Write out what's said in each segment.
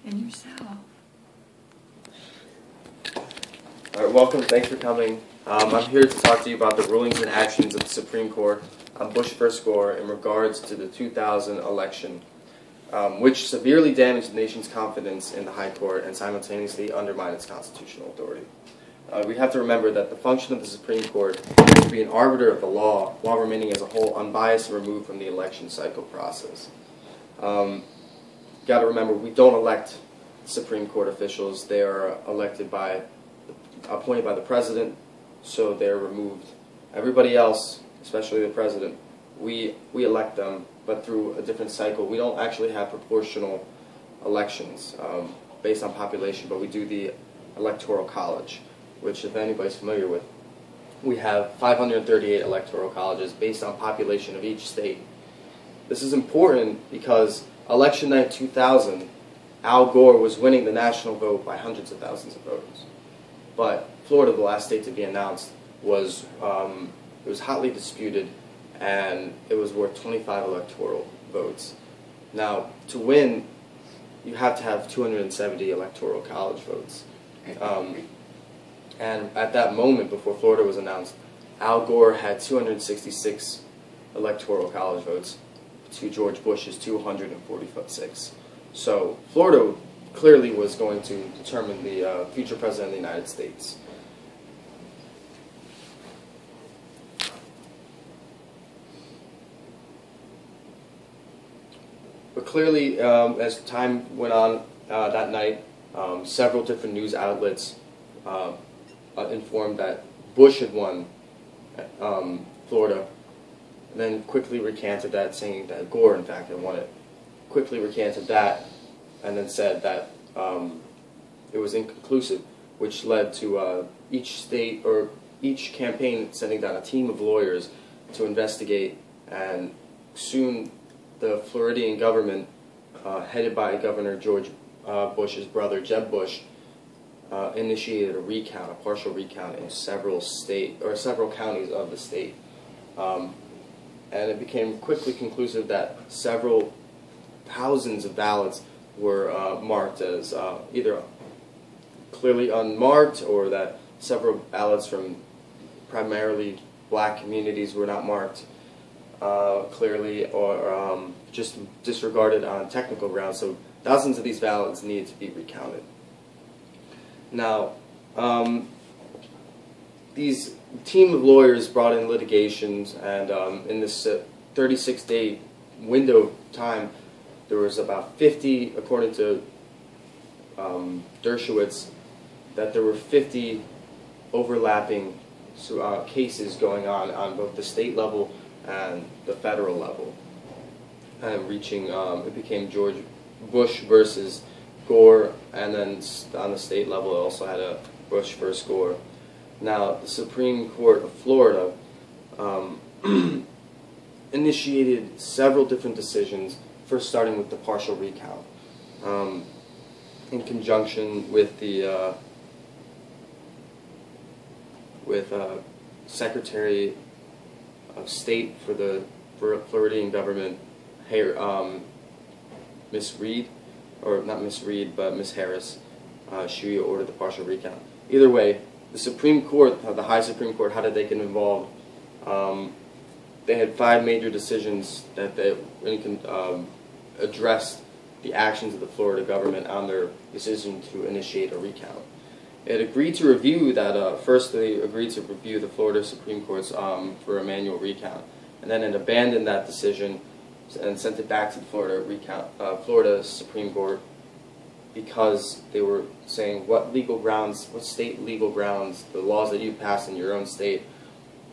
And yourself. All right, welcome. Thanks for coming. I'm here to talk to you about the rulings and actions of the Supreme Court on Bush v. Gore in regards to the 2000 election, which severely damaged the nation's confidence in the High Court and simultaneously undermined its constitutional authority. We have to remember that the function of the Supreme Court is to be an arbiter of the law while remaining as a whole unbiased and removed from the election cycle process. Got to remember, we don't elect Supreme Court officials. They are appointed by the president, so they're removed. Everybody else, especially the president, we elect them, but through a different cycle. We don't actually have proportional elections based on population, but we do the Electoral College, which, if anybody's familiar with, we have 538 electoral colleges based on population of each state. This is important because election night 2000, Al Gore was winning the national vote by hundreds of thousands of voters. But Florida, the last state to be announced, was it was hotly disputed, and it was worth 25 electoral votes. Now, to win, you have to have 270 electoral college votes. And at that moment, before Florida was announced, Al Gore had 266 electoral college votes to George Bush's 246. So Florida clearly was going to determine the future president of the United States. But clearly, as time went on that night, several different news outlets informed that Bush had won Florida, and then quickly recanted that, saying that Gore, in fact, had won it. Quickly recanted that, and then said that it was inconclusive, which led to each state or each campaign sending down a team of lawyers to investigate, and soon the Floridian government, headed by Governor George Bush's brother, Jeb Bush, initiated a recount, a partial recount in several counties of the state. And it became quickly conclusive that several thousands of ballots were marked as either clearly unmarked, or that several ballots from primarily black communities were not marked clearly, or just disregarded on technical grounds. So thousands of these ballots needed to be recounted. Now, these team of lawyers brought in litigations, and in this 36-day window of time, there was about 50, according to Dershowitz, that there were 50 overlapping cases going on both the state level and the federal level, and reaching, it became George Bush versus Gore, and then on the state level it also had a Bush versus Gore. Now, the Supreme Court of Florida initiated several different decisions, first starting with the partial recount, in conjunction with the Secretary of State for the Floridian government, Miss Reed, or not Miss Reed, but Miss Harris. She ordered the partial recount. Either way, the Supreme Court, the High Supreme Court, how did they get involved? They had 5 major decisions that they addressed the actions of the Florida government on their decision to initiate a recount. It agreed to review that, first they agreed to review the Florida Supreme Court's for a manual recount, and then it abandoned that decision and sent it back to the Florida Supreme Court, because they were saying what legal grounds, what state legal grounds, the laws that you passed in your own state,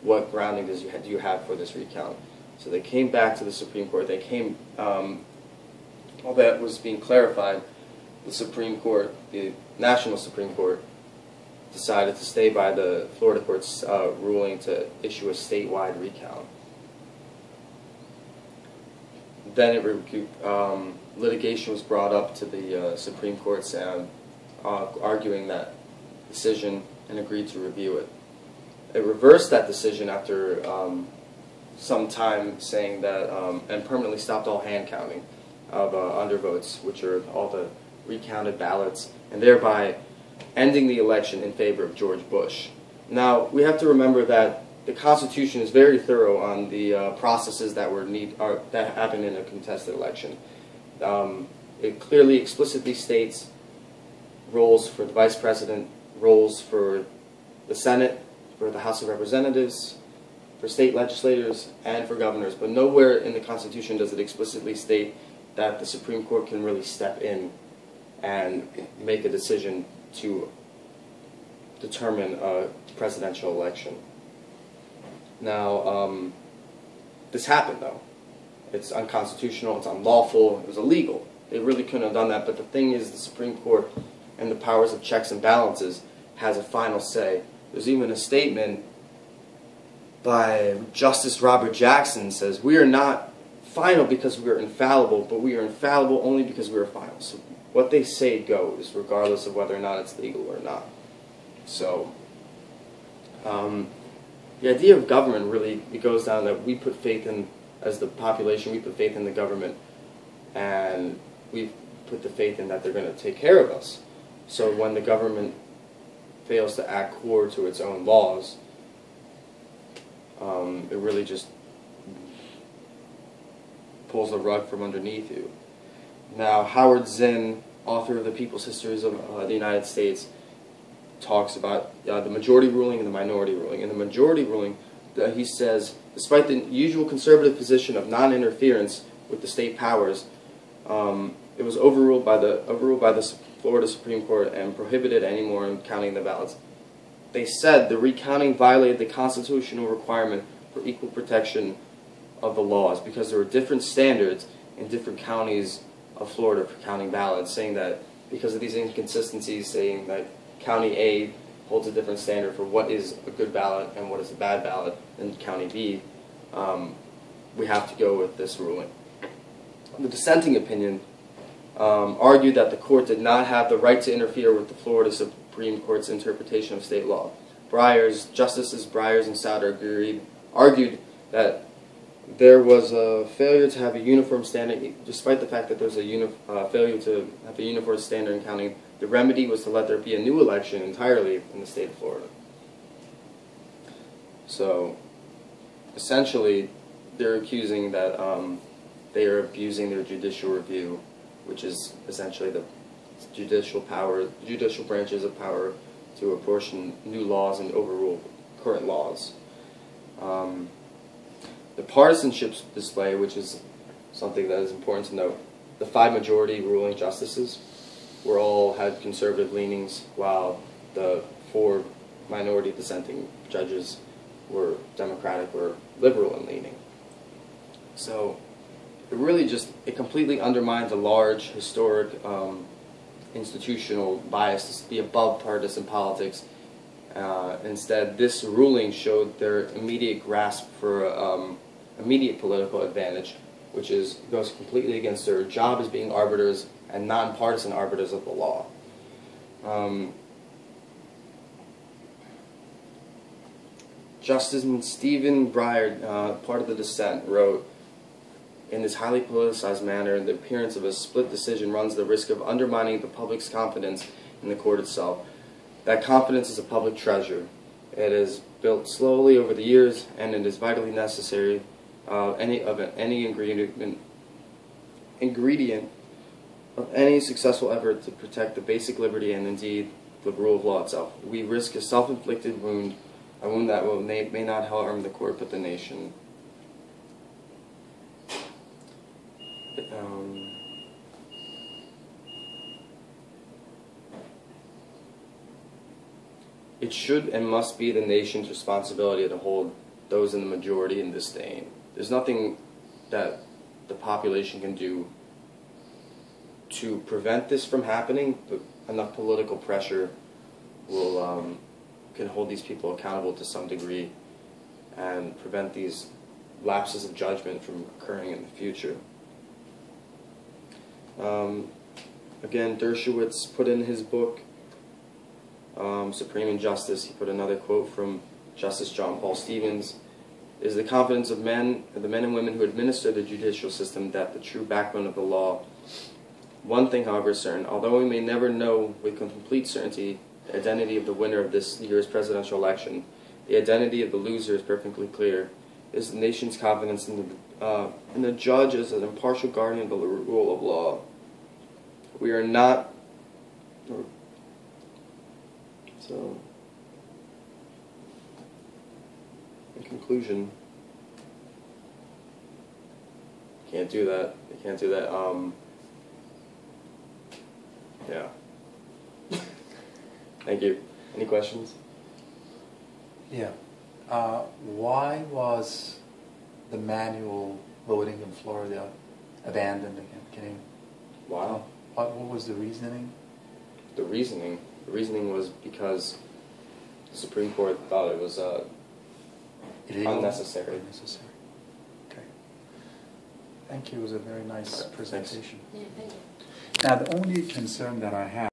what grounding do you have for this recount? So they came back to the Supreme Court. They came, all that was being clarified. The Supreme Court, the National Supreme Court, decided to stay by the Florida court's ruling to issue a statewide recount. Then litigation was brought up to the Supreme Court, arguing that decision, and agreed to review it. It reversed that decision after some time, saying that, and permanently stopped all hand counting of undervotes, which are all the recounted ballots, and thereby ending the election in favor of George Bush. Now, we have to remember that the Constitution is very thorough on the processes that that happen in a contested election. It clearly, explicitly states roles for the Vice President, roles for the Senate, for the House of Representatives, for state legislators, and for governors. But nowhere in the Constitution does it explicitly state that the Supreme Court can really step in and make a decision to determine a presidential election. Now, this happened, though. It's unconstitutional, it's unlawful, it was illegal. They really couldn't have done that, but the thing is, the Supreme Court and the powers of checks and balances has a final say. There's even a statement by Justice Robert Jackson says, "We are not final because we are infallible, but we are infallible only because we are final." So what they say goes, regardless of whether or not it's legal or not. So, the idea of government really, it goes down that we put faith in, as the population, we put faith in the government, and we put the faith in that they're going to take care of us. So when the government fails to act core to its own laws, it really just pulls the rug from underneath you. Now, Howard Zinn, author of The People's Histories of the United States, talks about the majority ruling and the minority ruling. In the majority ruling, he says, despite the usual conservative position of non-interference with the state powers, it was overruled by the Florida Supreme Court and prohibited anymore in counting the ballots. They said the recounting violated the constitutional requirement for equal protection of the laws because there were different standards in different counties of Florida for counting ballots, saying that because of these inconsistencies, saying that County A holds a different standard for what is a good ballot and what is a bad ballot than County B, we have to go with this ruling. The dissenting opinion argued that the court did not have the right to interfere with the Florida Supreme Court's interpretation of state law. Justices Breyer and Souter argued that there was a failure to have a uniform standard, despite the fact that there's a failure to have a uniform standard in counting. The remedy was to let there be a new election entirely in the state of Florida. So, essentially, they're accusing that they are abusing their judicial review, which is essentially the judicial branches of power to apportion new laws and overrule current laws. The partisanship display, which is something that is important to note, the 5 majority ruling justices had conservative leanings, while the 4 minority dissenting judges were Democratic or liberal in leaning. So it completely undermines a large historic institutional bias to be above partisan politics. Instead, this ruling showed their immediate grasp for immediate political advantage, which goes completely against their job as being arbiters and nonpartisan arbiters of the law. Justice Stephen Breyer, part of the dissent, wrote, "In this highly politicized manner, the appearance of a split decision runs the risk of undermining the public's confidence in the court itself. That confidence is a public treasure. It is built slowly over the years, and it is vitally necessary any ingredient of any successful effort to protect the basic liberty and indeed the rule of law itself. We risk a self-inflicted wound, a wound that may not harm the court but the nation." It should and must be the nation's responsibility to hold those in the majority in disdain. There's nothing that the population can do to prevent this from happening, but enough political pressure can hold these people accountable to some degree and prevent these lapses of judgment from occurring in the future. Again, Dershowitz put in his book, Supreme Injustice, he put another quote from Justice John Paul Stevens: "It is the confidence of the men and women who administer the judicial system that the true backbone of the law One thing, however, is certain. Although we may never know with complete certainty the identity of the winner of this year's presidential election, the identity of the loser is perfectly clear. It is the nation's confidence in the judge as an impartial guardian of the rule of law. We are not... So, in conclusion, can't do that. You can't do that. Yeah. Thank you. Any questions? Yeah. Why was the manual voting in Florida abandoned again? Can you? Wow. What was the reasoning? The reasoning was because the Supreme Court thought it was Illegal? unnecessary. Unnecessary. Okay. Thank you. It was a very nice presentation. Yeah, thank you. Now, the only concern that I have